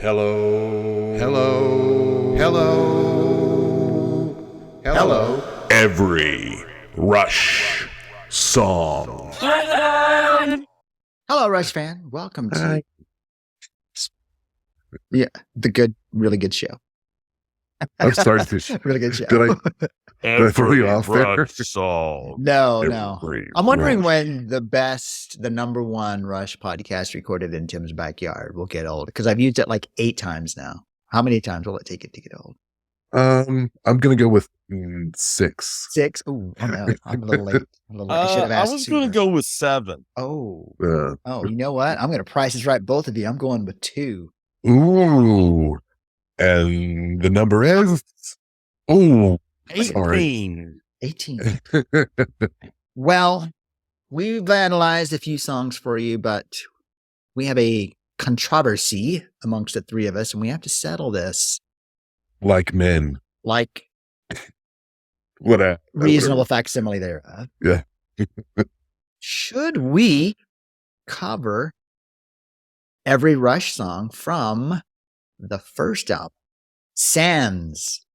Hello. Hello. Hello. Hello. Every Rush song. Hello, Rush fan. Welcome to Hi. the really good show. I'm sorry to. Really good show. Did I throw you off there? Rush song. No. Every I'm wondering Rush. when the number one Rush podcast recorded in Tim's backyard will get old, because I've used it like 8 times now. How many times will it take it to get old? I'm gonna go with 6. 6? Ooh, oh no, I'm a little late. I should have I asked was going to sooner. go with 7. Oh, Uh, you know what? I'm going to price this right, both of you. I'm going with 2. ooh, and the number is 18. 18. Well, we've analyzed a few songs for you, but we have a controversy amongst the 3 of us, and we have to settle this like men. like What reasonable facsimile thereof. Yeah. Should we cover every Rush song from the first album, Sans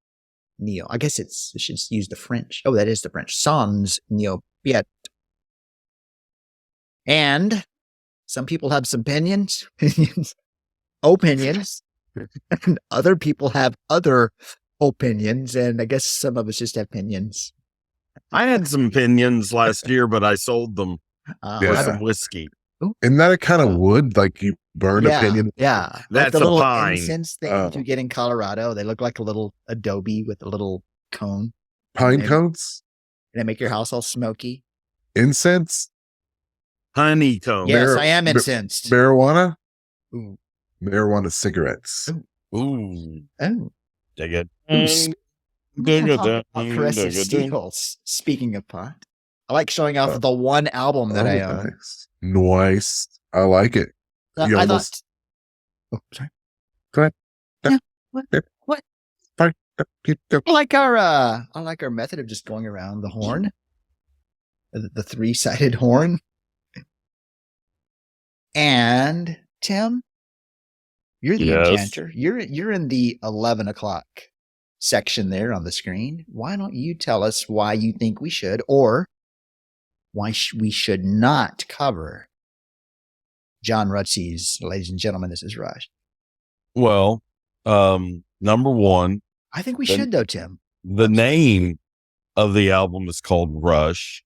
Neil? I guess it should use the French. Oh, that is the French. Sans Neil Peart. And some people have some opinions, and other people have other opinions, and I guess some of us just have opinions. I had some opinions last year, but I sold them Yeah. for some whiskey. Isn't that a kind of wood? Like you burn opinion? Yeah. Like That's the a little pine. incense things Oh. you get in Colorado. They look like a little adobe with a little cone, Pine Maybe. cones? and they make your house all smoky. Incense? Honeycomb. Yes, Mar- I am mar- incensed. Marijuana? Ooh. Marijuana cigarettes. Ooh. Oh. Dig it. Caressive Steels. Speaking of pot, I like showing off the one album that I own. Nice. I like it. You I almost- thought. Oh, sorry. Go ahead. Yeah. What? Fine. I like our method of just going around the horn, the 3-sided horn. And Tim, you're the Yes. enchanter. You're in the 11 o'clock section there on the screen. Why don't you tell us why you think we should, or why we should not cover John Rutsey's "Ladies and Gentlemen, This Is Rush"? Well, number one, I think we Then- should, though, Tim. the name of the album is called Rush.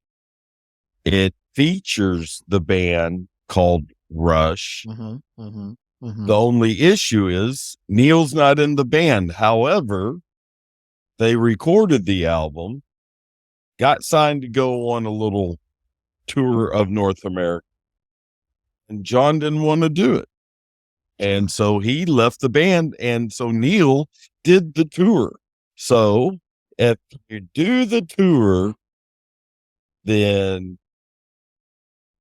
It features the band called Rush. The only issue is Neil's not in the band. However, they recorded the album, got signed to go on a little tour of North America, and John didn't want to do it. And so he left the band, and so Neil did the tour. So if you do the tour, then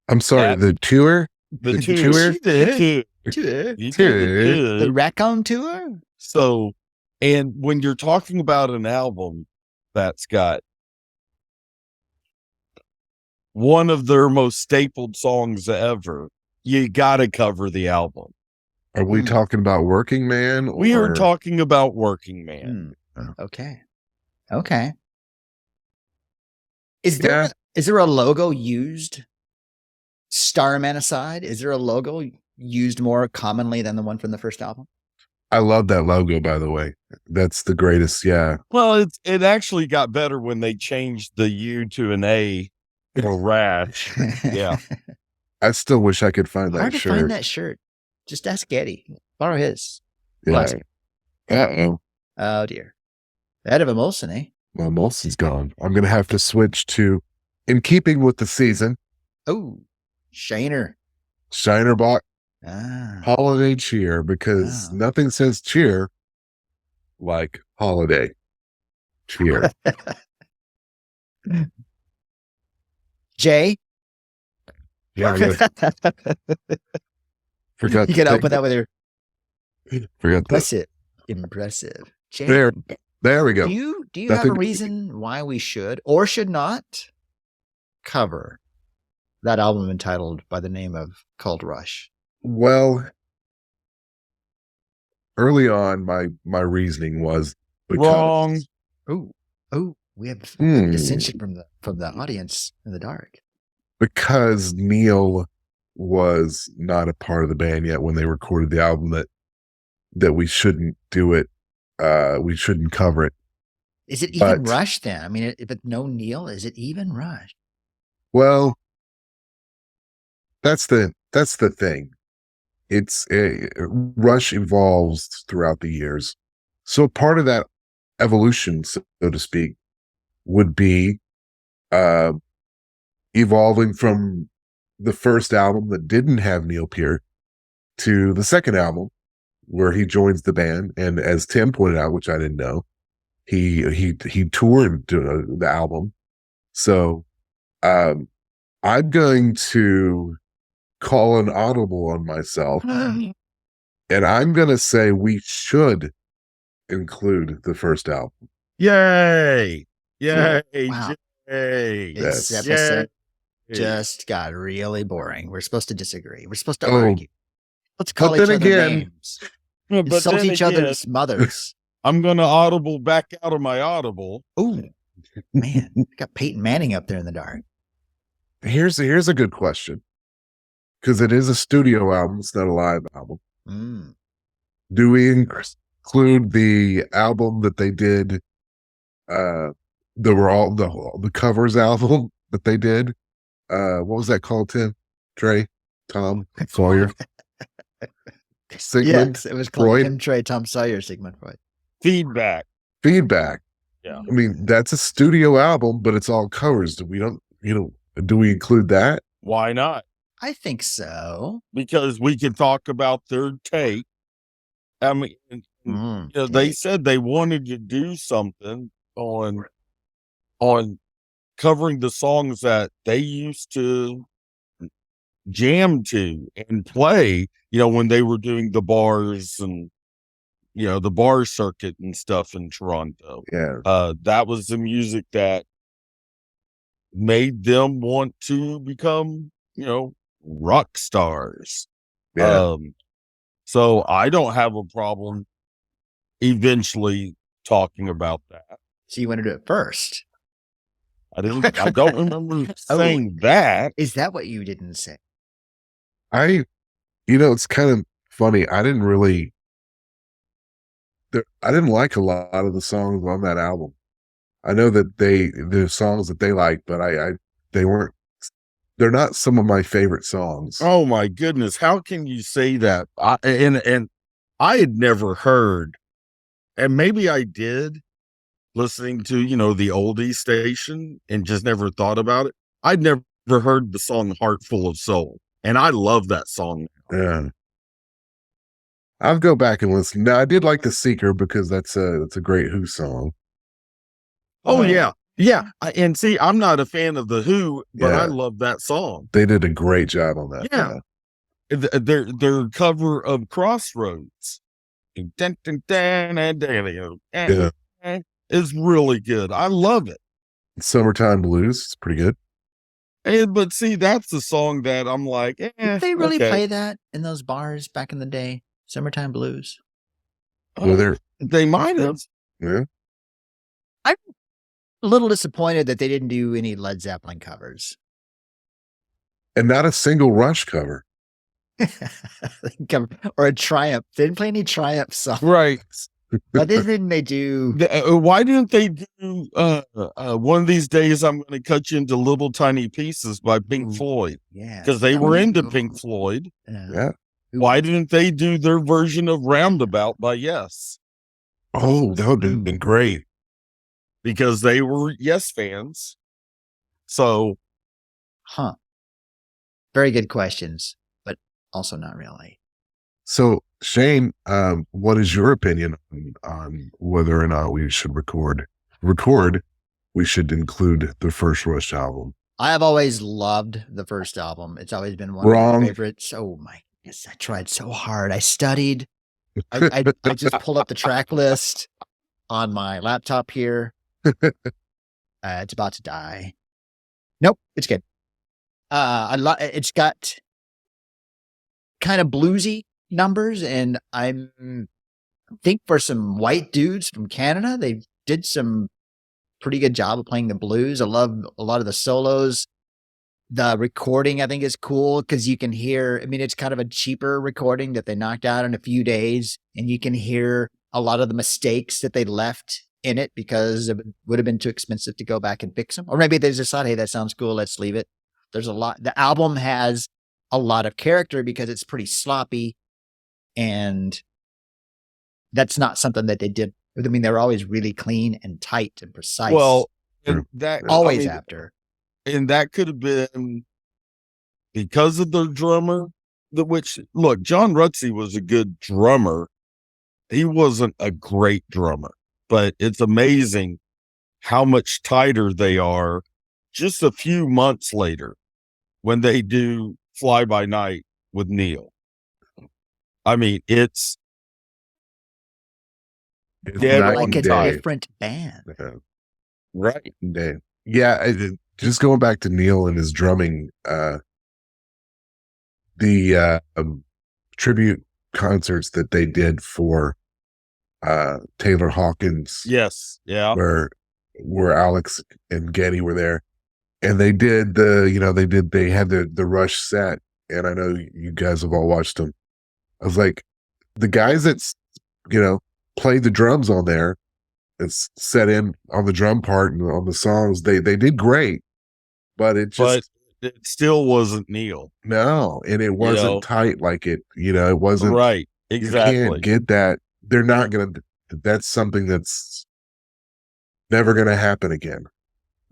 I'm sorry, That- the tour? the The tour, tour? he did Tour. he did Tour. The Raccoon Tour? So, and when you're talking about an album that's got one of their most stapled songs ever, you got to cover the album. Are we talking about Working Man? We are or- talking about Working Man. Okay. Is there a logo used? Starman aside, is there a logo used more commonly than the one from the first album? I love that logo, by the way. That's the greatest. Yeah. Well, it actually got better when they changed the U to an A for Rash. Yeah. I still wish I could find that Hard to shirt. find that shirt. Just ask Getty. Borrow his. Yeah. Bless him. Uh-oh. Oh dear. That of Emulsion, eh? Well, Molson's gone. I'm going to have to switch to, in keeping with the season, Oh, Shayner. Shiner bought Ah. Holiday Cheer, because Wow. nothing says cheer like holiday cheer. Jay. Yeah, I You forgot. can open that with your Forgot that. impressive. Jay, There we go. do you have a Nothing- reason why we should or should not cover that album entitled by the name of Called Rush? Well, early on, my reasoning was Wrong. Oh, we have dissension from the audience in the dark. because Neil was not a part of the band yet when they recorded the album that we shouldn't do it. We shouldn't cover it. Is it even But- Rush then? I mean, if it's no Neil, is it even Rush? Well, that's the thing. Rush evolves throughout the years. So part of that evolution, so to speak, would be evolving from the first album that didn't have Neil Peart to the second album where he joins the band. And as Tim pointed out, which I didn't know, he toured the album. So I'm going to call an audible on myself, and I'm going to say we should include the first album. Yay! Yay! Wow. Yay! This Yes. episode Yay. just got really boring. We're supposed to disagree. We're supposed to Oh. argue. Let's call But each then other again- names. But Insult then each again, other's mothers. I'm going to audible back out of my audible. Ooh, man. Got Peyton Manning up there in the dark. Here's a good question, because it is a studio album. It's not a live album. Mm. Do we include the album that they did? That were all the covers album that they did. What was that called, Tim? Trey? Tom? Sawyer? Sigmund? Yes, it was called Freud? Tim Trey, Tom Sawyer, Sigmund Freud. Feedback. Feedback. Yeah. I mean, that's a studio album, but it's all covers. Do we include that? Why not? I think so. Because we can talk about their take. I mean, they said they wanted to do something on covering the songs that they used to jam to and play, when they were doing the bars and, the bar circuit and stuff in Toronto. Yeah. That was the music that made them want to become, rock stars. Yeah. So I don't have a problem eventually talking about that. So you want to do it first. I don't remember saying that. Is that what you didn't say? It's kind of funny. I didn't like a lot of the songs on that album. I know that the songs that they like, but they're not some of my favorite songs. Oh my goodness. How can you say that? And I had never heard, and maybe I did listening to, the oldie station and just never thought about it. I'd never heard the song Heart Full of Soul. And I love that song. Yeah. I'll go back and listen. Now, I did like The Seeker because that's a great Who song. Oh yeah. Yeah. And see, I'm not a fan of the Who, but Yeah. I love that song. They did a great job on that. Yeah. Their cover of Crossroads. Yeah. Is really good. I love it. Summertime Blues. It's pretty good. But see, that's the song that I'm like, Did they really okay. play that in those bars back in the day? Summertime Blues. They might have. Yeah. I'm a little disappointed that they didn't do any Led Zeppelin covers. And not a single Rush cover. Or a Triumph. They didn't play any Triumph songs. Right. But didn't they do? Why didn't they do one of these days I'm going to cut you into little tiny pieces by Pink Floyd? Yeah. Because they were into Pink Floyd. Yeah. Why didn't they do their version of Roundabout by Yes? Oh, that would have been great. Because they were Yes fans. So. Huh. Very good questions, but also not really. So, Shayne, what is your opinion on whether or not we should record? We should include the first Rush album. I have always loved the first album. It's always been one of my favorites. Oh my goodness, I tried so hard. I studied. I just pulled up the track list on my laptop here. It's about to die. Nope, it's good. It's got kind of bluesy numbers, and I'm think for some white dudes from Canada, they did some pretty good job of playing the blues. I love a lot of the solos. The recording, I think, is cool because you can hear, I mean, it's kind of a cheaper recording that they knocked out in a few days, and you can hear a lot of the mistakes that they left in it because it would have been too expensive to go back and fix them. Or maybe they just thought, hey, that sounds cool, let's leave it. There's a lot. The album has a lot of character because it's pretty sloppy, and that's not something that they did. I mean, they're always really clean and tight and precise. Well, and that always after. And that could have been because of the drummer, look, John Rutsey was a good drummer. He wasn't a great drummer, but it's amazing how much tighter they are just a few months later when they do Fly By Night with Neil. I mean, it's like a different band. Right. Yeah. Just going back to Neil and his drumming, the tribute concerts that they did for Taylor Hawkins. Yes. Yeah. Where Alex and Geddy were there. And they did they had the Rush set. And I know you guys have all watched them. I was like, the guys that, played the drums on there and set in on the drum part and on the songs, they did great. But it still wasn't Neil. No, and it wasn't tight like it, it wasn't. Right, exactly. You can't get that. They're not going to, that's something that's never going to happen again.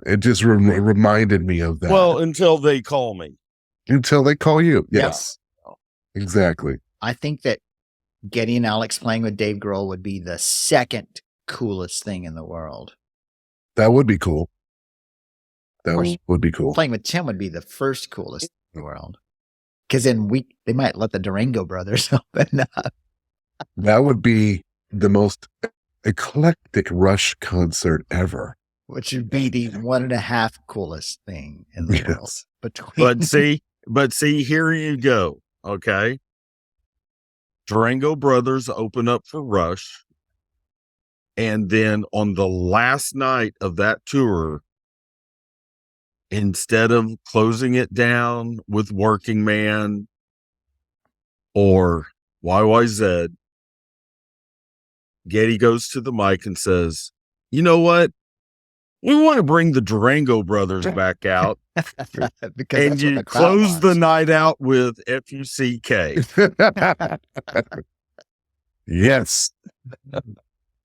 It just reminded me of that. Well, until they call me. Until they call you. Yes, exactly. I think that Geddy and Alex playing with Dave Grohl would be the second coolest thing in the world. That would be cool. That would be cool. Playing with Tim would be the first coolest in the world. Because then they might let the Durango brothers open up. That would be the most eclectic Rush concert ever. Which would be the 1.5 coolest thing in the world. But see, here you go. Okay. Durango Brothers open up for Rush. And then on the last night of that tour, instead of closing it down with Working Man or YYZ, Geddy goes to the mic and says, you know what? We want to bring the Durango Brothers back out. And you close the night out with F-U-C-K. Yes.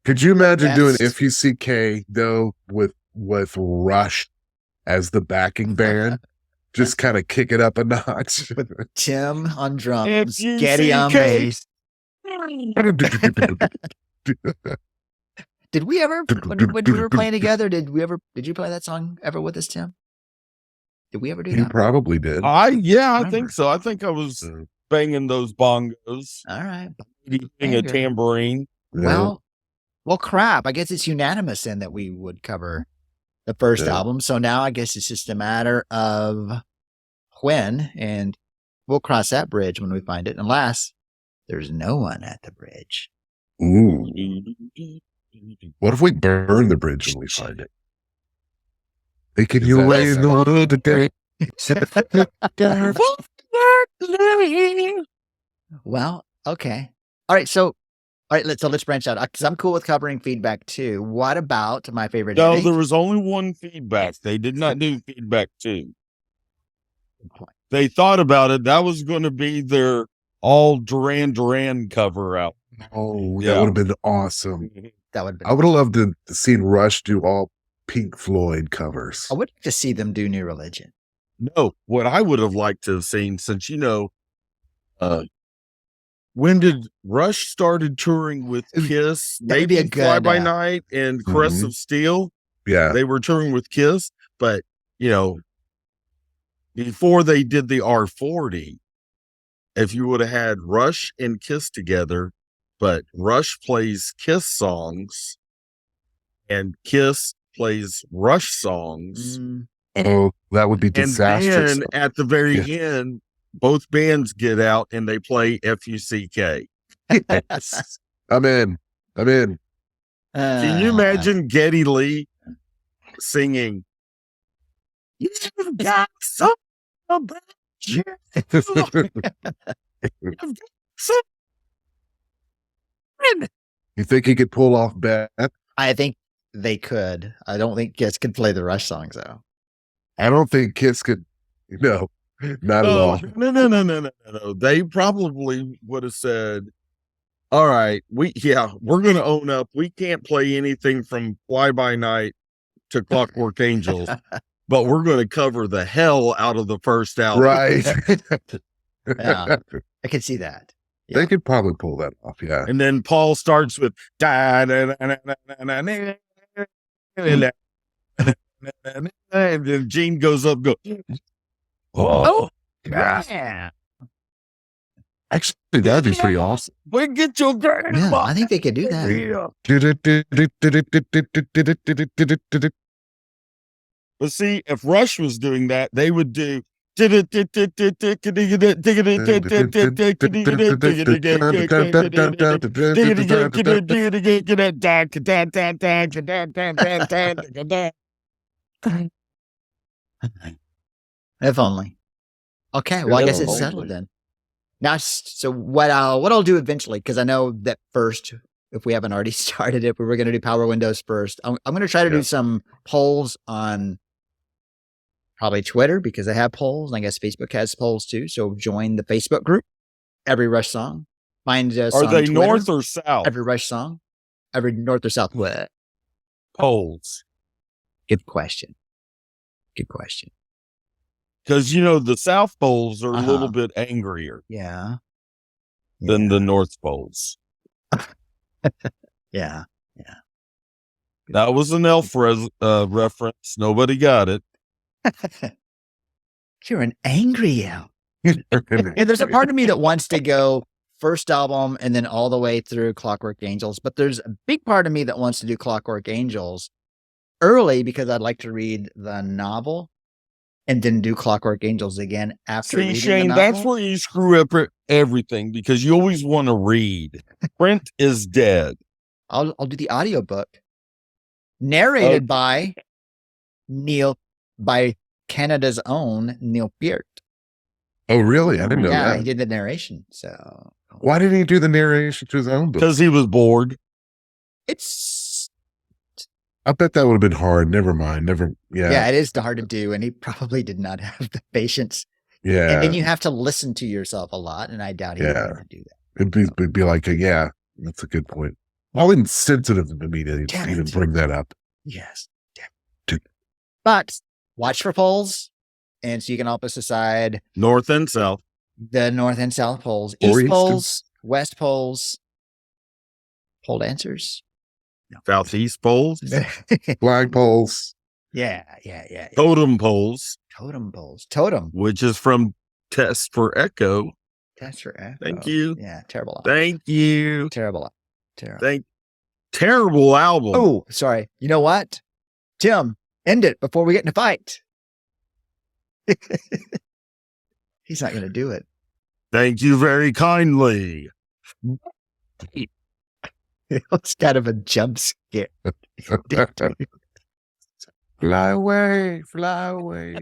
Could you imagine doing F-U-C-K though with Rush as the backing band? Just kind of kick it up a notch. With Tim on drums, Geddy on bass. Did we ever, when we were playing together, did you play that song ever with us, Tim? Did we ever do that? You probably did. I think so. I think I was banging those bongos. All right. Beating a tambourine. Well, crap. I guess it's unanimous then that we would cover the first album. So now I guess it's just a matter of when, and we'll cross that bridge when we find it, unless there's no one at the bridge. Ooh. What if we burn the bridge when we find it? Taking you away in the world today. Well, okay. All right. So let's branch out because I'm cool with covering feedback too. What about my favorite? No, there was only one feedback. They did not do feedback 2. They thought about it. That was going to be their all Duran Duran cover out. Oh, that would have been awesome. That would. I would have loved to see Rush do all Pink Floyd covers. I would like to see them do New Religion. No, what I would have liked to have seen, since when did Rush started touring with Kiss? Maybe a Fly By Night and Caress of Steel. Yeah, they were touring with Kiss, but before they did the R40, if you would have had Rush and Kiss together, but Rush plays Kiss songs and Kiss plays Rush songs. Oh, that would be disastrous. And then at the very end, both bands get out and they play F-U-C-K. Yes. I'm in. Can you imagine Geddy Lee singing? You've got something about you. You've got something. You think he could pull off Beth? I think they could. I don't think Kiss could play the Rush songs though. I don't think Kiss could. No, not at all. No. They probably would have said, all right, we're going to own up. We can't play anything from Fly By Night to Clockwork Angels, but we're going to cover the hell out of the first album. Right. Yeah, I can see that. Yeah. They could probably pull that off, yeah. And then Paul starts with and then Gene goes up, Oh, yeah. Actually, that'd be pretty awesome. We get your Yeah, I think they could do that. But see, if Rush was doing that, they would do. If only. Okay, well, I guess it's settled then. Now, so what I'll do eventually, because I know that first, if we haven't already started it, we were going to do Power Windows first. I'm going to try to do some polls on probably Twitter, because they have polls. And I guess Facebook has polls too. So join the Facebook group. Every Rush song. Find us Are on they Twitter. north or south? Every Rush song. Every north or south. What? Poles. Good question. Good question. Because, the South Poles are a little bit angrier than the North Poles. Yeah. That was an elf reference. Nobody got it. You're an angry elf. And there's a part of me that wants to go first album and then all the way through Clockwork Angels. But there's a big part of me that wants to do Clockwork Angels early, because I'd like to read the novel and then do Clockwork Angels again after reading Shayne, the novel. that's where you screw up everything, because you always want to read. Print is dead. I'll do the audiobook narrated by Canada's own Neil Peart. Oh, really? I didn't know Yeah, that. he did the narration. So why didn't he do the narration to his own book? Because he was bored. I bet that would have been hard. Never mind. Yeah, it is hard to do, and he probably did not have the patience. Yeah. And then you have to listen to yourself a lot, and I doubt he would ever do that. It'd be like, that's a good point. How insensitive of me to even bring that up. Yes. But watch for polls, and so you can help us decide North and South. The North and South poles, Or East poles, West poles, poll answers. No. Southeast poles. Flag poles. Yeah. Totem poles. Totem poles. Totem. Which is from Test for Echo. Test for Echo. Thank you. Yeah, terrible. Thank you. Terrible. Terrible album. Oh, sorry. You know what? Tim, end it before we get in a fight. He's not going to do it. Thank you very kindly. It's kind of a jump scare. Fly away, fly away.